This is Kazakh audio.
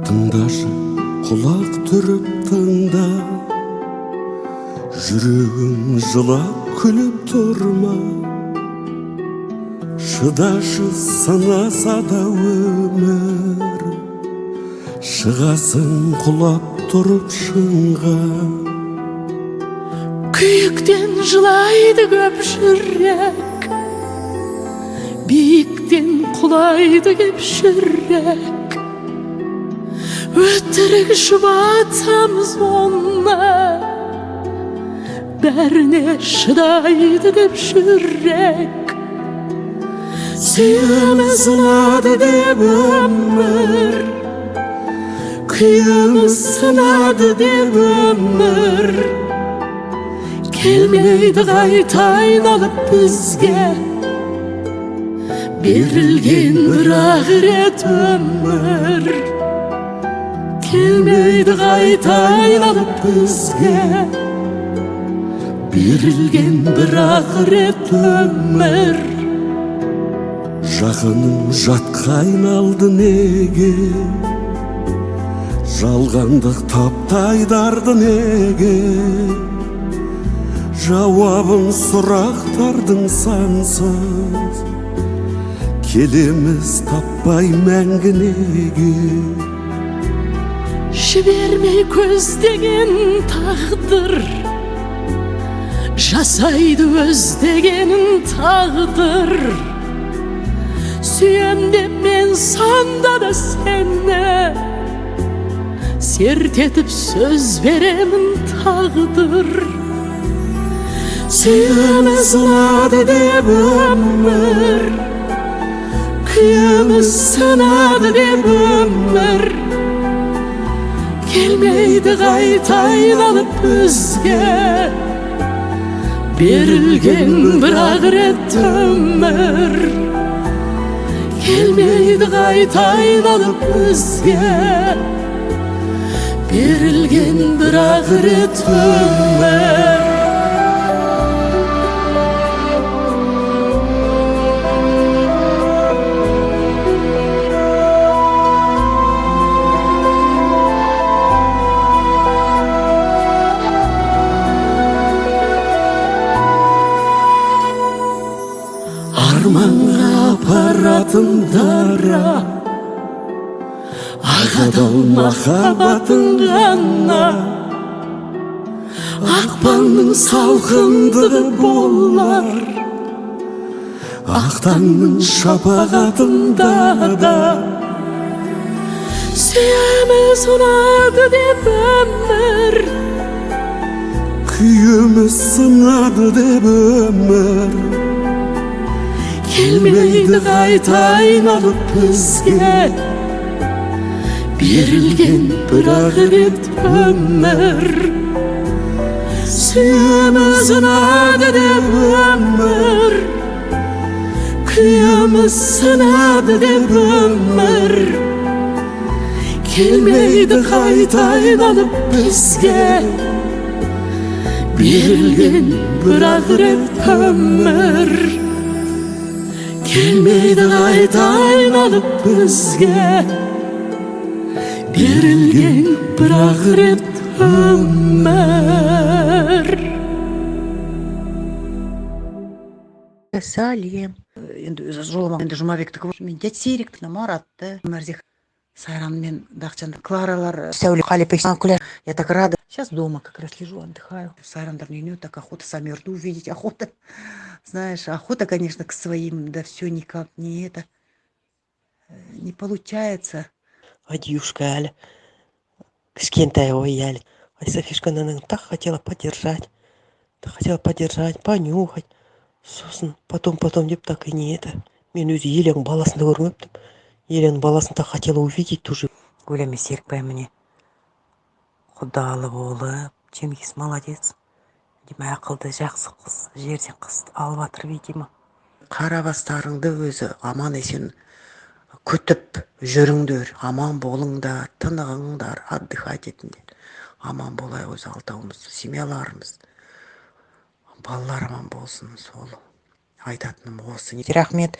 Тыңдашы, құлақ түріп тыңда, жүрегім жылап күліп тұрма. Шыдашы, сынаса да өмір, шығасың құлап тұрып шыңға. Күйіктен жылайды көп жүрек, биіктен құлайды кеп жүрек. Өтірік жұбатамыз онна, бәріне шыдайды деп жүрек. Сүйеміз ұнады деп өмір, күйіміз сынады деп өмір. Келмейді қайта айналып бізге, берілген бірақ рет өмір. Келмейді қайта айналып бізге, берілген бірақ рет өмір. Жақыным жатқа айналды неге, жалғандық таптайдарды неге. Жауабын сұрақтардың сансыз, келеміз таппай мәңгі неге. Жібермей көздеген тағдыр, жасайды өздегенін тағдыр. Сүйем деп мен сонда да сені, серт етіп сөз беремін тағдыр. Сүйеміз ұнады деп өмір, күйіміз сынады деп өмір. Келмейді қайта айналып бізге, берілген бірақ рет өмір. Келмейді қайта айналып бізге, берілген бірақ рет өмір. Арманға апаратын дара, ағадал махаббатың ғана. Ақпанның салқындығы болар, ақтаңның шапағатында да. Сүйеміз ұнады деп өмір, күйіміз сынады деп өмір. Келмейді қайта айналып бізге, берілген бірақ рет өмір. Сүйеміз ұнады деп өмір, күйіміз сынады деп өмір. Келмейді қайта айналып бізге, берілген бірақ рет өмір. Келмейді қайта айналып бізге, берілген бірақ рет өмір. Сәлем. Енді жолыма Жұмабектікі, мен дед Серікті, Маратты, Мәрзих, Сайран мен Дахчанды, Кларалар, Сәуле, Қалипек, Күлер. Я так рада. Сейчас дома как раз лежу, отдыхаю. Сайрандар не так охота Самирду увидеть, охота. Знаешь, охота, конечно, к своим, да все никак не это, не получается. Адюшка әлі, кішкентай ой әлі. Ай, Софишканы так хотела поддержать, понюхать. Сосын, потом деп так и не это. Мен өзі Еленің баласында көрмептім. Еленің баласын так хотела увидеть тоже. Гуляме Серікбай мне құдалы болып, Ченгиз молодец. Деме ақылды, жақсы қыз, жерден қыз алып жатыр, видимо. қара бастарыңды өзі аман есен күтіп жүріңдер, аман болыңдар, тынығыңдар, отдыхать етіңдер. Аман болайық өз алтауымыз, семьяларымыз, балалар аман болсын, сол айтатыным осы. Рахмет.